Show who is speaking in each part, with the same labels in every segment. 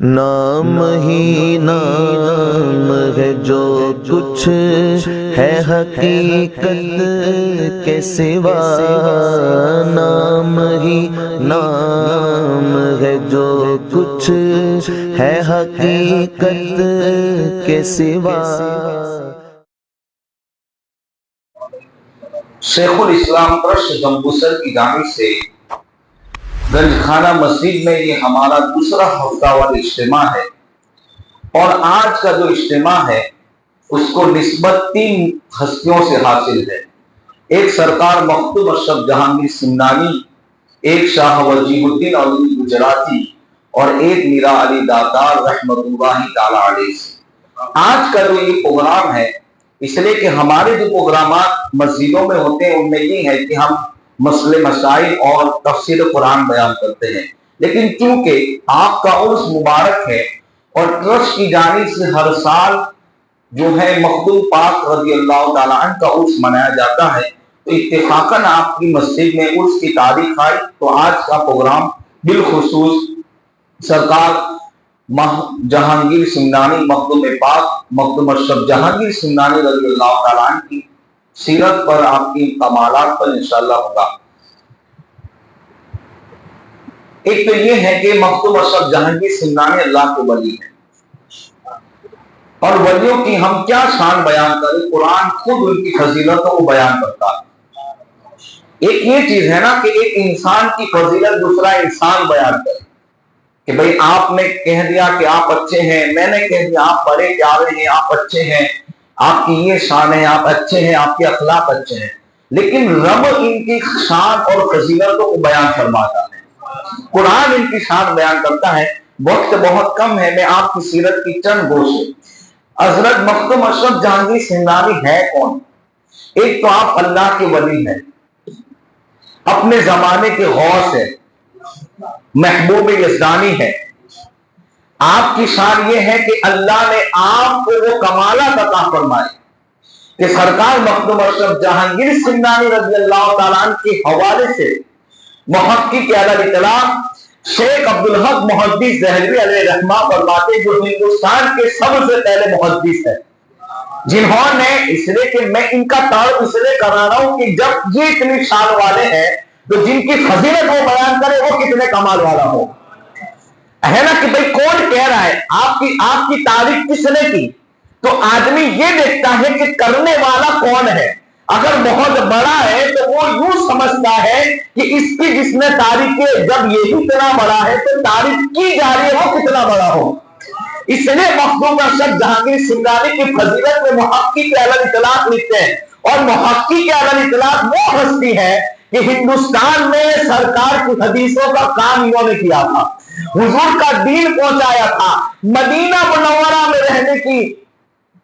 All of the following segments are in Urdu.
Speaker 1: نام ہی نام ہے جو کچھ ہے حقیقت کے سوا، نام ہی نام ہے جو کچھ ہے حقیقت کے سوا۔
Speaker 2: شیخ الاسلام ٹرسٹ جمبوسر کی جانب سے گنج خانہ مسجد میں یہ ہمارا دوسرا ہفتہ وار اجتماع ہے، اور آج کا جو اجتماع ہے اس کو نسبت 3 ہستیوں سے حاصل ہے۔ ایک سرکار مختوم اشرف جہانگیر سمنانی، ایک شاہ وجیہ الدین اولوی گجراتی، اور ایک میرا علی دادار رحمت اللہ تعالی علیہ سے۔ آج کا جو یہ پروگرام ہے، اس لیے کہ ہمارے جو پروگرامات مسجدوں میں ہوتے ہیں ان میں یہ ہے کہ ہم مسئلے مسائل اور تفسیر قرآن بیان کرتے ہیں، لیکن چونکہ آپ کا عرس مبارک ہے اور ٹرسٹ کی جانب سے ہر سال جو ہے مخدوم پاک رضی اللہ تعالیٰ عنہ کا عرس منایا جاتا ہے، تو اتفاقاً آپ کی مسجد میں عرس کی تاریخ آئی، تو آج کا پروگرام بالخصوص سرکار جہانگیر سمنانی مخدوم پاک مخدوم اشرف جہانگیر سمنانی رضی اللہ تعالیٰ عنہ کی سیرت پر، آپ کی کمالات پر انشاءاللہ ہوگا۔ ایک تو یہ ہے کہ مخدوم اشرف جہانگیر سمنانی اللہ کے ولی ہیں، اور ولیوں کی ہم کیا شان بیان کریں، قرآن خود ان کی فضیلتوں کو بیان کرتا ہے۔ ایک یہ چیز ہے نا کہ ایک انسان کی فضیلت دوسرا انسان بیان کرے کہ بھئی آپ نے کہہ دیا کہ آپ اچھے ہیں، میں نے کہہ دیا آپ بڑے پیارے ہیں، آپ اچھے ہیں، آپ کی یہ شان ہے، آپ اچھے ہیں، آپ کے اخلاق اچھے ہیں، لیکن رب ان کی شان اور فضیلتوں کو بیان فرماتا ہے، قرآن ان کی شان بیان کرتا ہے۔ وقت بہت کم ہے، میں آپ کی سیرت کی چند گوشے۔ حضرت مخدوم اشرف جہانگیر سمنانی ہے کون؟ ایک تو آپ اللہ کے ولی ہیں، اپنے زمانے کے غوث ہیں، محبوب یزدانی ہے۔ آپ کی شان یہ ہے کہ اللہ نے آپ کو وہ کمالات عطا فرمائے کہ سرکار مخدوم اشرف جہانگیر سمنانی رضی اللہ تعالیٰ عنہ کے حوالے سے محقق اعلی الاطلاق شیخ عبدالحق محدث دہلوی علیہ رحمہ فرماتے، جو ہندوستان کے سب سے پہلے محدث ہے، جنہوں نے، اس لیے کہ میں ان کا تعارف اس لیے کرا رہا ہوں کہ جب یہ اتنی شان والے ہیں تو جن کی فضیلت وہ بیان کرے وہ کتنے کمال والا ہو، ہے نا کہ بھئی کون کہہ رہا ہے، آپ کی تعریف کس نے کی؟ تو آدمی یہ دیکھتا ہے کہ کرنے والا کون ہے۔ اگر بہت بڑا ہے تو وہ یوں سمجھتا ہے کہ اس کی جس نے تعریف کی، جب یہی اتنا بڑا ہے تو تعریف کی جا رہی ہے وہ کتنا بڑا ہو۔ اس لیے مخدوم اشرف جہانگیر سمنانی کی فضیلت میں محقق اعلی الاطلاق لکھتے ہیں، اور محقق اعلی الاطلاق وہ ہستی ہے کہ ہندوستان میں سرکار کی حدیثوں کا کام انہوں نے کیا تھا، حضور کا دین پہنچایا تھا، مدینہ منورہ میں رہنے کی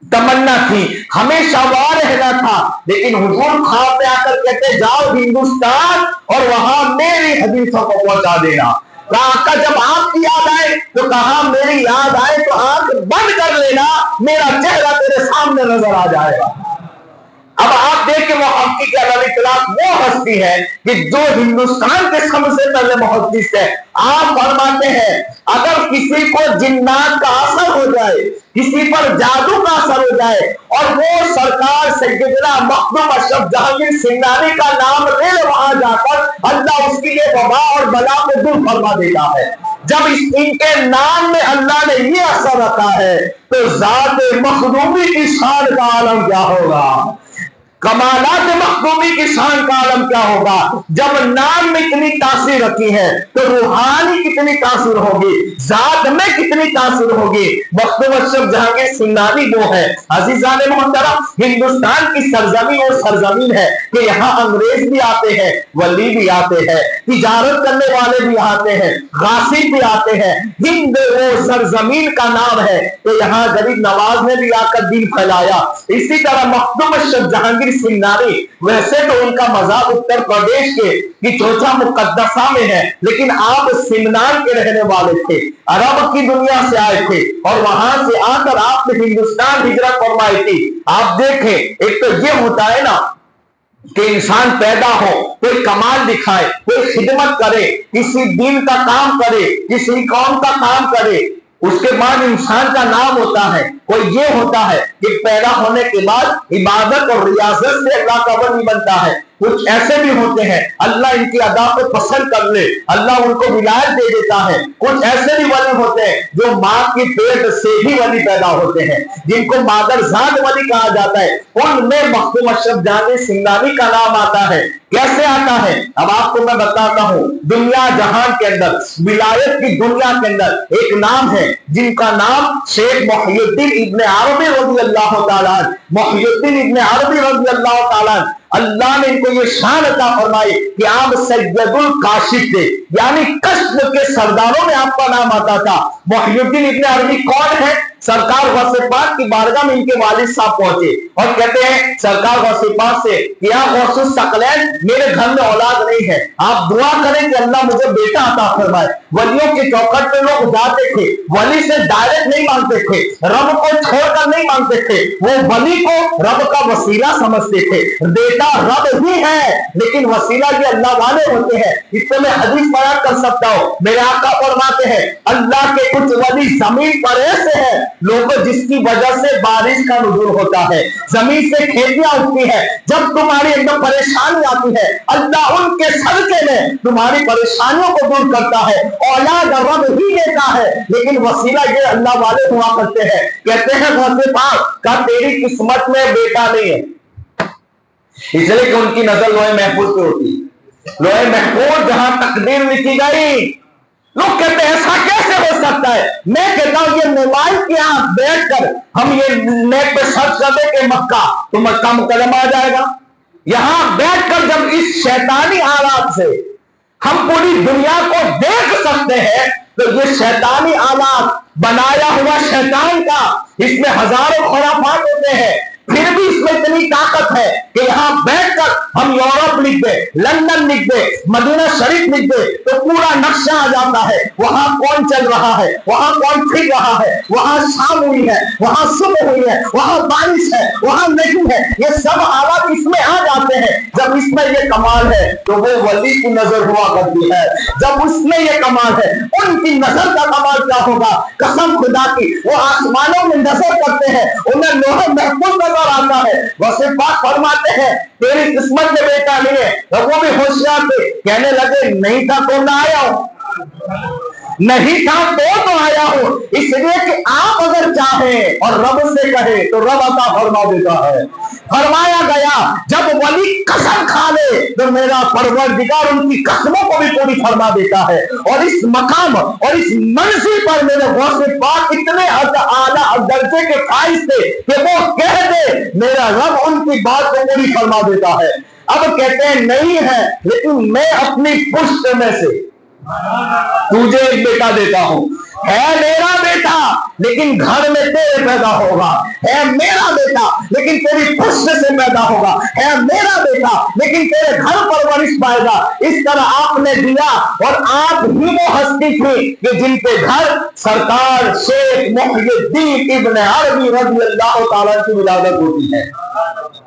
Speaker 2: تمنا تھی، ہمیشہ وہاں رہنا تھا، لیکن حضور خواب میں آ کر کہتے جاؤ ہندوستان اور وہاں میری حدیثوں کو پہنچا دینا۔ کہا جب آپ کی یاد آئے تو کہا میری یاد آئے تو آنکھ بند کر لینا، میرا چہرہ تیرے سامنے نظر آ جائے گا۔ اب آپ دیکھیں محقق اعلی الاطلاق وہ ہستی ہے کہ جو ہندوستان کے سب سے پہلے محدث ہے۔ آپ فرماتے ہیں اگر کسی کو جنات کا اثر ہو جائے، کسی پر جادو کا اثر ہو جائے، اور وہ سرکار سیدنا مخدوم اشرف جہانگیر سمنانی کا نام لے وہاں جا کر اللہ اس کی یہ وبا اور بلا کو دور فرما دیتا ہے۔ جب ان کے نام میں اللہ نے یہ اثر رکھا ہے تو ذات مخدومی کی شان کا عالم کیا ہوگا، کمالات مخدومی کی شان کا عالم کیا ہوگا۔ جب نام میں اتنی تاثیر رکھی ہے تو روحانی کتنی تاثیر ہوگی، ذات میں کتنی تاثیر ہوگی۔ مخدوم اشرف جہانگیر سمنانی وہ ہے، عزیزان محترم، ہندوستان کی سرزمین اور سرزمین ہے کہ یہاں انگریز بھی آتے ہیں، ولی بھی آتے ہیں، تجارت کرنے والے بھی آتے ہیں، غاصب بھی آتے ہیں۔ ہند وہ سرزمین کا نام ہے کہ یہاں غریب نواز نے بھی آ کر دین پھیلایا۔ اسی طرح مخدوم اشرف جہانگیر سمنانی، ویسے تو ان کا مذہب اتر پردیش کے چوچا مقدسہ میں ہے، لیکن آپ سمنان کے رہنے والے تھے، عرب کی دنیا سے آئے تھے، اور وہاں سے آ کر آپ نے ہندوستان ہجرت فرمائی تھی۔ آپ دیکھیں ایک تو یہ ہوتا ہے نا کہ انسان پیدا ہو، کوئی کمال دکھائے، کوئی خدمت کرے، کسی دین کا کام کرے، کسی قوم کا کام کرے، اس کے بعد انسان کا نام ہوتا ہے، کوئی یہ ہوتا ہے کہ پیدا ہونے کے بعد عبادت اور ریاضت سے اللہ کا ولی بنتا ہے، کچھ ایسے بھی ہوتے ہیں اللہ ان کی ادا کو پسند کر لے، اللہ ان کو ولایت دے دیتا ہے، کچھ ایسے بھی ولی ہوتے ہیں جو ماں کی پیٹ سے ہی ولی پیدا ہوتے ہیں، جن کو مادرزاد ولی کہا جاتا ہے، ان میں مختوم اشرف جہانی سندانی کا نام آتا ہے۔ کیسے آتا ہے؟ اب آپ کو میں بتاتا ہوں، دنیا جہان کے اندر، ولایت کی دنیا کے اندر ایک نام ہے جن کا نام شیخ محی الدین ابن عربی رضی اللہ تعالیٰ، محی الدین ابن عربی رضی اللہ تعالیٰ، اللہ نے ان کو یہ شان عطا فرمائی کہ آپ سید الکاشف تھے، یعنی کشف کے سرداروں میں آپ کا نام آتا تھا۔ محی الدین ابن عربی کون ہے؟ سرکار غوث پاک کی بارگاہ میں ان کے والد صاحب پہنچے اور کہتے ہیں سرکار غوث پاک سے کہ یا غوث الثقلین، میرے گھر میں اولاد نہیں ہے، آپ دعا کریں کہ اللہ مجھے بیٹا عطا فرمائے۔ ولیوں کے چوکھٹ پہ لوگ جاتے تھے، ولی سے ڈائریکٹ نہیں مانگتے تھے، رب کو چھوڑ کر نہیں مانگتے تھے، وہ ولی کو رب کا وسیلہ سمجھتے تھے۔ بیٹا رب ہی ہے لیکن وسیلہ یہ اللہ والے ہوتے ہیں۔ اس سے میں حدیث بیان کر سکتا ہوں، میرے آقا فرماتے ہیں اللہ کے کچھ ولی زمین پر ایسے ہیں لوگوں جس کی وجہ سے بارش کا نزول ہوتا ہے، زمین سے کھیتیاں اٹھتی ہیں، جب تمہاری اندر پریشانی آتی ہے اللہ ان کے صدقے میں تمہاری پریشانیوں کو دور کرتا ہے۔ اولاد رب ہی دیتا ہے لیکن وسیلہ یہ اللہ والے ہوا کرتے ہیں۔ کہتے ہیں غوث پاک کا تیری قسمت میں بیٹا نہیں ہے، اس لیے کہ ان کی نظر لوہے محفوظ پہ ہوتی ہے، لوہے محفوظ جہاں تقدیر لکھی گئی۔ لوگ کہتے ہیں ایسا کیسے ہو سکتا ہے؟ میں کہتا ہوں یہ موبائل کے یہاں بیٹھ کر ہم یہ نیٹ پہ سرچ کر دیں کہ مکہ، تو مکہ مکرمہ آ جائے گا۔ یہاں بیٹھ کر جب اس شیطانی آلات سے ہم پوری دنیا کو دیکھ سکتے ہیں تو یہ شیطانی آلات بنایا ہوا شیطان کا، اس میں ہزاروں خرافات ہوتے ہیں، پھر بھی اس میں اتنی طاقت ہے کہ یہاں بیٹھ کر ہم یورپ لکھ دے، لندن لکھ دے، مدینہ شریف لکھ دے تو پورا نقشہ آ جاتا ہے، وہاں کون چل رہا ہے، وہاں کون پھر رہا ہے، وہاں شام ہوئی ہے، وہاں صبح ہوئی ہے، وہاں بارش ہے، وہاں نہیں ہے، یہ سب حالات اس میں آ جاتے ہیں۔ جب اس میں یہ کمال ہے تو وہ ولی کی نظر ہوا کرتی ہے، جب اس میں یہ کمال ہے ان کی نظر کا کمال کیا ہوگا؟ قسم خدا کی، وہ آسمانوں میں نظر کرتے ہیں، انہیں لوہے محفوظ نظر آتا ہے۔ غوث پاک فرماتے ہیں تیری قسمت میں بیٹا نہیں ہے، تو وہ بھی ہوشیار تھے، کہنے لگے نہیں تھا تو نہ آیا ہوں، نہیں تھا تو آیا ہوں، اس لیے کہ آپ اگر چاہیں اور رب سے کہیں تو رب عطا فرما دیتا ہے۔ فرمایا گیا جب ولی قسم کھا لے تو میرا پروردگار ان کی قسموں کو بھی پوری فرما دیتا ہے، اور اس مقام اور اس منزل پر میرے غوث پاک اتنے اعلیٰ درجے کے فائز تھے کہ وہ کہہ دے میرا رب ان کی بات کو پوری فرما دیتا ہے۔ اب کہتے ہیں نہیں ہے لیکن میں اپنی پشت میں سے تجھے ایک بیٹا دیتا ہوں، ہے میرا بیٹا لیکن گھر میں تیرے پیدا ہوگا، ہے میرا بیٹا لیکن تیری پشت سے پیدا ہوگا، ہے میرا بیٹا لیکن تیرے گھر پرورش پائے گا۔ اس طرح آپ نے دیا، اور آپ ہی وہ ہستی تھی کہ جن کے گھر سرکار شیخ محی الدین ابن عربی رضی اللہ تعالیٰ کی ولادت ہوتی ہے۔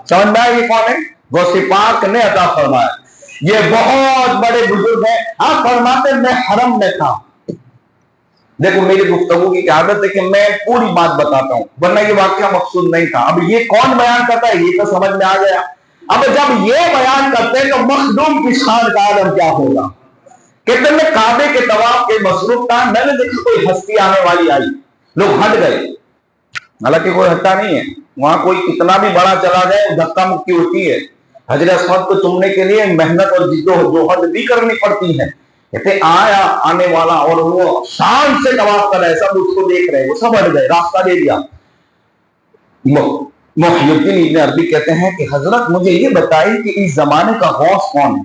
Speaker 2: سمجھ میں آئی یہ کون ہے؟ غوث پاک نے عطا فرمایا۔ یہ بہت بڑے بزرگ ہیں۔ آپ فرماتے میں حرم میں تھا، دیکھو میری گفتگو کی عادت ہے کہ میں پوری بات بتاتا ہوں، ورنہ یہ واقعہ مقصود نہیں تھا۔ اب یہ کون بیان کرتا ہے یہ تو سمجھ میں آ گیا۔ اب جب یہ بیان کرتے ہیں تو مخدوم کی شان کا عالم کیا ہوگا۔ کہتے میں کعبے کے طواف کے مصروف تھا، میں نے دیکھا کوئی ہستی آنے والی آئی، لوگ ہٹ گئے، حالانکہ کوئی ہٹا نہیں ہے، وہاں کوئی کتنا بھی بڑا چلا جائے دھکا مکی ہوتی ہے، حجر اسود کو چومنے کے لیے محنت اور جہد بھی کرنی پڑتی ہے۔ کہتے آیا آنے والا اور وہ شان سے طواف کر رہے، سب اس کو دیکھ رہے، وہ سب ہٹ گئے، راستہ دے دیا۔ محی الدین ابن عربی کہتے ہیں کہ حضرت مجھے یہ بتائی کہ اس زمانے کا غوث کون ہے۔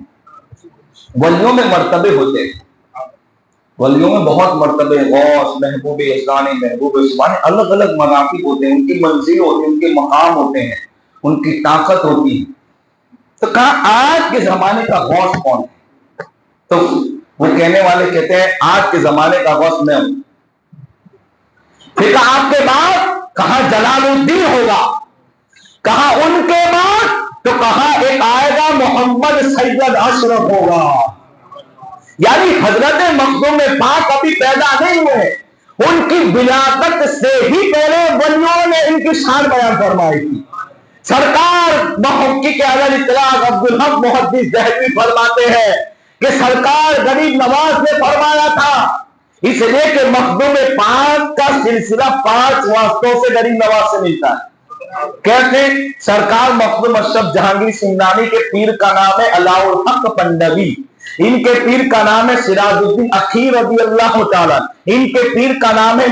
Speaker 2: ولیوں میں مرتبے ہوتے ہیں، ولیوں میں بہت مرتبے، غوث، محبوب احسانی، محبوب عثمانی، الگ الگ مراتب ہوتے ہیں، ان کی منزل ہوتی ہے، ان کے مقام ہوتے ہیں، ان کی طاقت ہوتی ہے۔ تو کہا آج کے زمانے کا غوث کون ہے؟ تو وہ کہنے والے کہتے ہیں آج کے زمانے کا غوث میں ہوں۔ پھر کہا آپ کے بعد؟ کہاں جلال الدین ہوگا، کہا ان کے بعد؟ تو کہا ایک آئے گا محمد سید اشرف ہوگا۔ یعنی حضرت مخدوم پاک ابھی پیدا نہیں ہوئے، ان کی ولادت سے ہی پہلے ولیوں نے ان کی شان بیان فرمائی تھی۔ سرکار محقق اعلی اطلاق عبدالحق محدث دہلوی فرماتے ہیں کہ سرکار غریب نواز نے فرمایا تھا، اس لیے کہ مخدوم پاک کا سلسلہ 5 واسطوں سے غریب نواز سے ملتا ہے۔ کہتے ہیں سرکار مخدوم اشرف جہانگیر سمنانی کے پیر کا نام ہے علاء الحق پنڈوی، ان کے پیر کا نام ہے سراج الدین اخیر رضی اللہ تعالیٰ، ان کے پیر کا نام ہے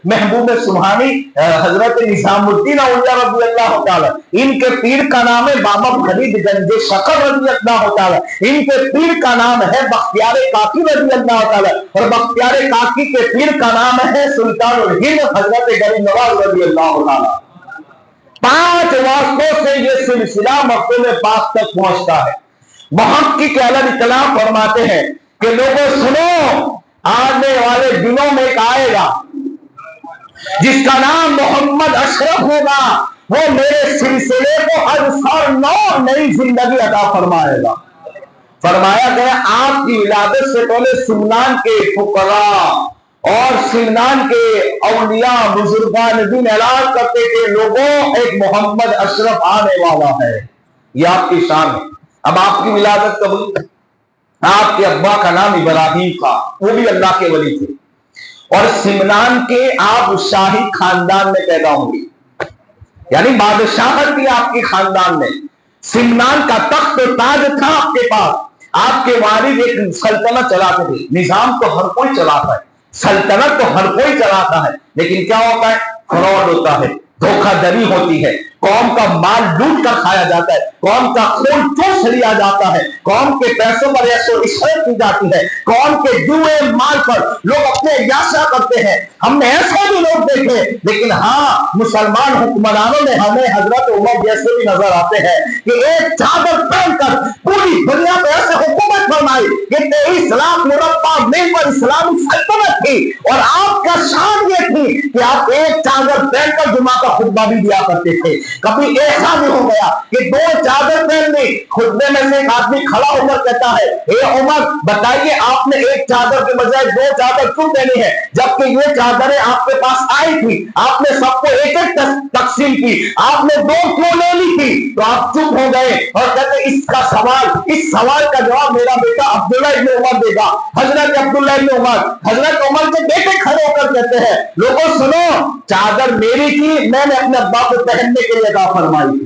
Speaker 2: محبوب سبحانی حضرت نظام الدین اولیاء رضی اللہ تعالیٰ، ان کے پیر کا نام ہے بابا فرید گنج شکر رضی اللہ تعالیٰ، ان کے پیر کا نام ہے بختیار کاکی رضی اللہ تعالیٰ، اور بختیار کاکی کے پیر کا نام ہے سلطان الہند حضرت غریب نواز رضی اللہ تعالیٰ۔ 5 واسطوں سے یہ سلسلہ مخدوم پاک تک پہنچتا ہے۔ محقق اعلی اطلاع فرماتے ہیں کہ لوگوں سنو، آنے والے دنوں میں ایک آئے گا جس کا نام محمد اشرف ہوگا، وہ میرے سلسلے کو ہر سال نئی زندگی عطا فرمائے گا۔ فرمایا گیا آپ کی ولادت سے پہلے سمنان کے فقراء اور سمنان کے اولیاء بزرگان دین اعلان کرتے کہ لوگوں ایک محمد اشرف آنے والا ہے، یہ آپ کی شان ہے۔ اب آپ کی ولادت کب ہوئی؟ آپ کے ابا کا نام ابراہیم تھا، وہ بھی اللہ کے ولی تھے، اور سمنان کے آپ شاہی خاندان میں پیدا ہوں گے، یعنی بادشاہت بھی آپ کے خاندان میں۔ سمنان کا تخت و تاج تھا آپ کے پاس، آپ کے والد ایک سلطنت چلاتے تھے۔ نظام تو ہر کوئی چلاتا ہے، سلطنت تو ہر کوئی چلاتا ہے، لیکن کیا ہوتا ہے؟ فراڈ ہوتا ہے، دھوکہ دھڑی ہوتی ہے، قوم کا مال لوٹ کر کھایا جاتا ہے، قوم کا خون چوس لیا جاتا ہے، قوم کے پیسوں پر عیش و عشرت کی جاتی ہے، قوم کے جوئے مال پر لوگ اپنے عیاشا کرتے ہیں۔ ہم نے ایسے بھی لوگ دیکھے، لیکن ہاں مسلمان حکمرانوں میں ہمیں حضرت عمر جیسے بھی نظر آتے ہیں کہ ایک چادر پہن کر پوری دنیا پہ ایسے حکومت فرمائی کہ 23 لاکھ مربع میل پر اسلامی سلطنت تھی، اور آپ کا شان یہ تھی کہ آپ ایک چادر پہن کر جمعہ کا خطبہ بھی دیا کرتے تھے۔ کبھی ایسا بھی ہو گیا کہ 2 چادر پہن لی، خطبے میں سے ایک آدمی کھڑا ہو کر کہتا ہے اے عمر بتائیے آپ نے ایک چادر کے بجائے 2 چادر کیوں پہنی ہے، جبکہ یہ چادریں آپ کے پاس آئی تھی، آپ نے سب کو ایک ایک تقسیم کی، آپ نے 2 کیوں لے لی تھی؟ تو آپ چپ ہو گئے اور کہتے اس سوال کا جواب میرا بیٹا عبداللہ ابن عمر دے گا۔ حضرت عبداللہ ابن عمر، حضرت عمر کے بیٹے کھڑے ہو کر کہتے ہیں لوگوں سنو، چادر میری تھی، میں نے اپنے ابا کو پہننے کے لیے عطا فرمائی۔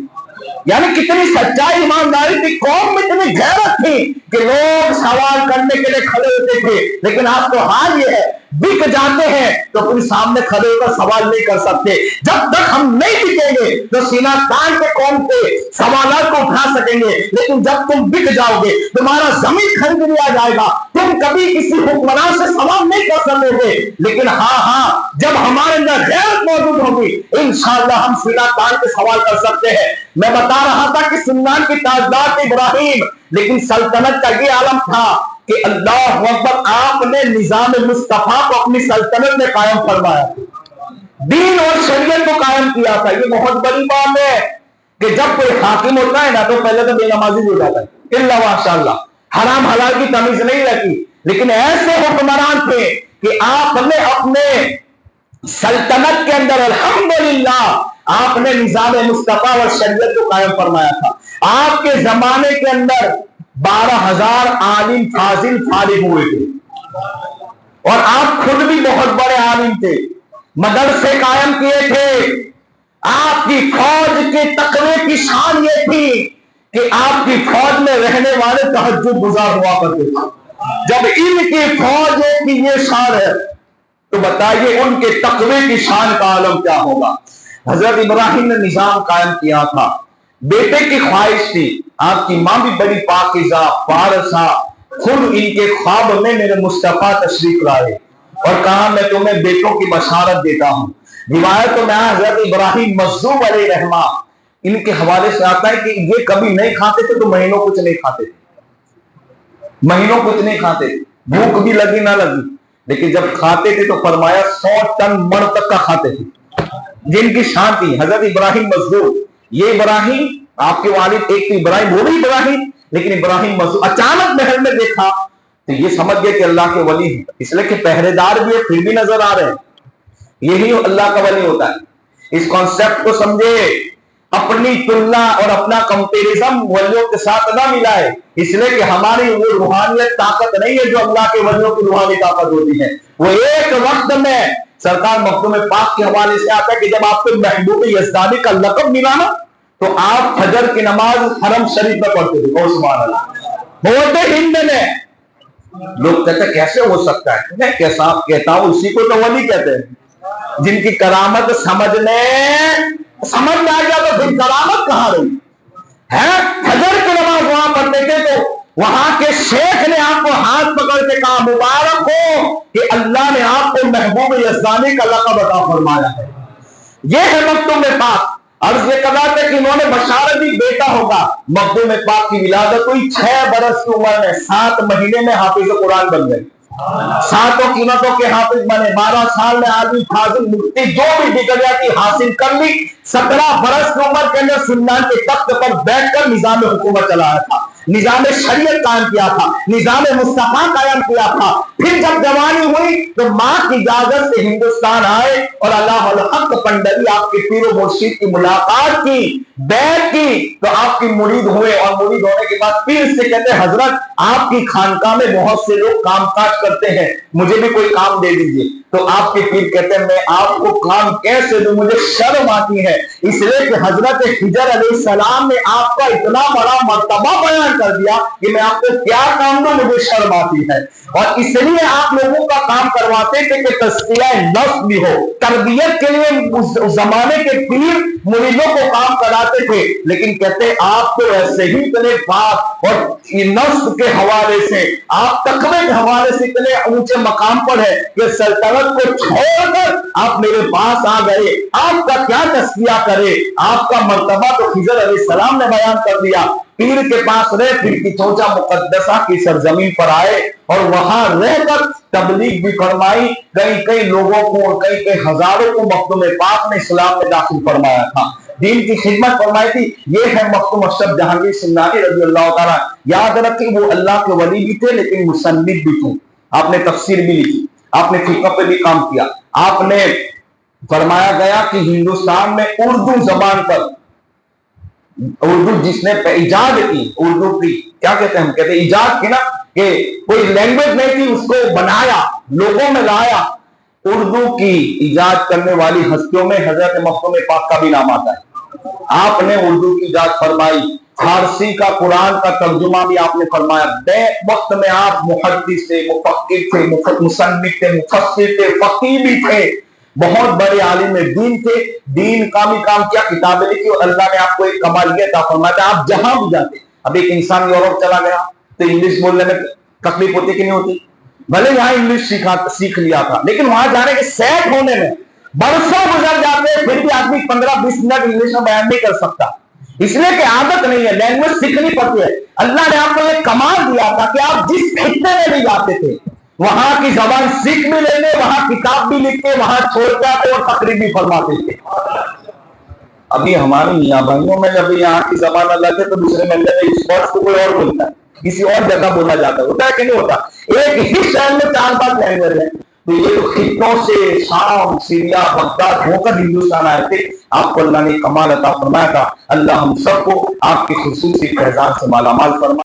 Speaker 2: یعنی کتنی سچائی ایمانداری تھی، قوم میں اتنی غیرت تھی کہ لوگ سوال کرنے کے لیے کھڑے ہوتے تھے۔ لیکن آج تو حال یہ ہے، بک جاتے ہیں تو پھر سامنے کھڑے ہو کر سوال نہیں کر سکتے۔ جب تک ہم نہیں بکیں گے تو سینہ تان کے قوم کے سوالات کو اٹھا سکیں گے، لیکن جب تم بک جاؤ گے تمہارا زمین خرید لیا جائے گا، تم کبھی کسی حکمران سے سوال نہیں کر سکو گے۔ لیکن ہاں جب ہمارے اندر غیرت موجود ہوگی انشاءاللہ ہم سینہ تان کے سوال کر سکتے ہیں۔ میں بتا رہا تھا کہ سمنان کی تاجدار ابراہیم، لیکن سلطنت کا یہ عالم تھا کہ اللہ اکبر، آپ نے نظام مصطفیٰ کو اپنی سلطنت میں قائم فرمایا، دین اور شریعت کو قائم کیا تھا۔ یہ بہت بڑی بات ہے کہ جب کوئی حاکم ہوتا ہے نا تو پہلے تو بے نمازی ہو جاتا ہے، الا ماشاءاللہ، حرام حلال کی تمیز نہیں رکھی، لیکن ایسے حکمران تھے کہ آپ نے اپنے سلطنت کے اندر الحمدللہ آپ نے نظام مصطفیٰ اور شریعت کو قائم فرمایا تھا۔ آپ کے زمانے کے اندر 12,000 عالم فاضل فارغ ہوئے تھے، اور آپ خود بھی بہت بڑے عالم تھے، مدرسے قائم کیے تھے۔ آپ کی فوج کے تقوی کی شان یہ تھی کہ آپ کی فوج میں رہنے والے تہجد گزار ہوا کرتے تھے۔ جب ان کی فوج کی یہ شان ہے تو بتائیے ان کے تقوی کی شان کا عالم کیا ہوگا۔ حضرت ابراہیم نے نظام قائم کیا تھا، بیٹے کی خواہش تھی، آپ کی ماں بھی بڑی پاکیزہ فارسہ، خود ان کے خواب میں میرے مصطفیٰ تشریف لائے اور کہا میں تمہیں بیٹوں کی بشارت دیتا ہوں۔ روایتوں میں حضرت ابراہیم مظلوم علیہ رحمہ ان کے حوالے سے آتا ہے کہ یہ کبھی نہیں کھاتے تھے تو مہینوں کچھ نہیں کھاتے تھے، مہینوں کچھ نہیں کھاتے، بھوک بھی لگی نہ لگی، لیکن جب کھاتے تھے تو فرمایا 100 ٹن مڑ تک کا کھاتے تھے، جن کی شان تھی۔ حضرت ابراہیم مظلوم، یہ ابراہیم آپ کے والد ایک تھی ابراہیم، وہ بھی ابراہیم، لیکن ابراہیم مظلوم۔ اچانک محل میں دیکھا تو یہ سمجھ گئے کہ اللہ کے ولی ہیں، اس لیے کہ پہرے دار بھی ہے پھر بھی نظر آ رہے ہیں، یہی اللہ کا ولی ہوتا ہے۔ اس کانسیپٹ کو سمجھے، اپنی تلنا اور اپنا کمپیریزن ولیوں کے ساتھ نہ ملائے، اس لیے کہ ہماری وہ روحانیت طاقت نہیں ہے جو اللہ کے ولیوں کی روحانی طاقت ہوتی ہے۔ وہ ایک وقت میں سرکار مخدوم پاک کے حوالے سے آتا ہے کہ جب آپ کو محبوب یزدانی کا لقب ملا نا تو آپ فجر کی نماز حرم شریف میں پڑھتے تھے، سبحان اللہ، بولتے ہند میں۔ لوگ کہتے ہیں کیسے ہو سکتا ہے؟ میں کیسا کہتا ہوں، اسی کو تو ولی کہتے ہیں، جن کی کرامت سمجھ میں آ گیا تو پھر کرامت کہاں رہی ہے؟ فجر کی نماز وہاں پڑھتے تھے تو وہاں کے شیخ نے آپ کو ہاتھ پکڑ کے کہا مبارک ہو کہ اللہ نے آپ کو محبوب یزدانی کا لقب عطا فرمایا ہے۔ یہ ہے مخدوم پاک۔ عرض یہ کہا تھا کہ انہوں نے بشارت دی بیٹا ہوگا۔ مخدوم پاک کی ولادت ہوئی 6 برس کی عمر میں، 7 مہینے میں حافظ قرآن بن گئے، 7 قیمتوں کے حافظ بنے، 12 سال میں عالم فاضل مفتی جو بھی ڈگریاں کی حاصل کر لی، 17 برس کی عمر کے اندر سلطان کے تخت پر بیٹھ کر نظام حکومت چلایا تھا، نظام شریعت قائم کیا تھا، نظام مصطفیٰ قائم کیا تھا۔ پھر جب جوانی ہوئی تو ماں کی اجازت سے ہندوستان آئے اور اللہ الحق پنڈری آپ کے پیر و مرشد کی ملاقات کی، بیعت کی، تو آپ کی مرید ہوئے، اور مرید ہونے کے بعد پیر سے کہتے ہیں حضرت آپ کی خانقاہ میں بہت سے لوگ کام کاج کرتے ہیں، مجھے بھی کوئی کام دے دیجئے۔ تو آپ کے پیر کہتے ہیں میں آپ کو کام کیسے دوں، مجھے شرم آتی ہے، اس لیے کہ حضرت خضر علیہ السلام نے آپ کا اتنا بڑا مرتبہ بیان کر دیا کہ میں آپ کو کیا کام دوں، مجھے شرم آتی ہے۔ اور اس لیے آپ لوگوں کا کام کرواتے تھے کہ تزکیہ نفس بھی ہو، تربیت کے لیے اس زمانے کے پیر مریدوں کو کام کراتے تھے، لیکن کہتے آپ تو ایسے ہی اتنے پاک اور نفس کے حوالے سے، آپ تقوی کے حوالے سے اتنے اونچے مقام پر ہے کہ سلطنت کو چھوڑ کر آپ میرے پاس آ گئے، آپ کا کیا تزکیہ کرے، آپ کا مرتبہ تو خضر علیہ السلام نے بیان کر دیا۔ پیر کے پاس رہے، پھر کی چوچا مقدسہ کی سرزمین پر آئے اور وہاں رہ کر تبلیغ بھی فرمائی، کئی لوگوں کو، کئی ہزاروں کو مخدوم پاک نے اسلام میں داخل فرمایا تھا، دین کی خدمت فرمائی تھی۔ یہ ہے مخدوم اشرف جہانگیر سمنانی رضی اللہ تعالیٰ۔ یاد رکھیں وہ اللہ کے ولی بھی تھے لیکن مصنف بھی تھے، آپ نے تفسیر بھی لکھی، آپ نے فقہ پہ بھی کام کیا۔ آپ نے فرمایا گیا کہ ہندوستان میں اردو زبان پر، اردو جس نے ایجاد کی، اردو کی کیا کہتے ہیں، ہم کہتے ہیں ایجاد کی نا، کہ کوئی لینگویج نہیں تھی، اس کو بنایا، لوگوں میں لایا۔ اردو کی ایجاد کرنے والی ہستیوں میں حضرت مخدوم پاک کا بھی نام آتا ہے۔ آپ نے اردو کی ایجاد فرمائی، فارسی کا قرآن کا ترجمہ بھی آپ نے فرمایا۔ بے وقت میں آپ محدث تھے، مفکر تھے، مصنف تھے، مفسر تھے، فقیہ بھی تھے، بہت بڑے عالم دین تھے، دین کا بھی کام کیا، کتابیں لکھی، اور اللہ نے آپ کو ایک کمال یہ عطا فرمایا تھا آپ جہاں بھی جاتے۔ اب ایک انسان یورپ چلا گیا تو انگلش بولنے میں تکلیف ہوتی کہ نہیں ہوتی؟ بھلے یہاں انگلش سیکھ لیا تھا لیکن وہاں جانے کے سیٹ ہونے میں برسوں گزر جاتے ہیں، پھر بھی آدمی 15-20 منٹ انگلش میں بیان نہیں کر سکتا، اس لیے کہ عادت نہیں ہے، لینگویج سیکھنی پڑتی ہے۔ اللہ نے آپ کو ایک کمال دیا تھا کہ آپ جس خطے میں بھی جاتے تھے وہاں کی زبان سیکھ بھی لیتے، وہاں کتاب بھی لکھتے، وہاں چھوڑ کے آتے اور تقریر بھی فرماتے تھے۔ ابھی ہمارے میاں بھائیوں میں جب یہاں کی زبان الگ ہے تو دوسرے محلے میں اس ورڈ کو کوئی اور بولتا ہے، کسی اور جگہ بولا جاتا ہے، ہوتا ہے کہ نہیں ہوتا؟ ایک ہی شہر میں 4-5 لینگویج ہے، تو یہ تو خطوں سے شام، سیریا، بغداد ہو کر ہندوستان آئے تھے، آپ کو اللہ نے کمال عطا فرمایا تھا۔ اللہ ہم سب کو آپ کے خصوصی فیضان سے مالا مال فرمائے۔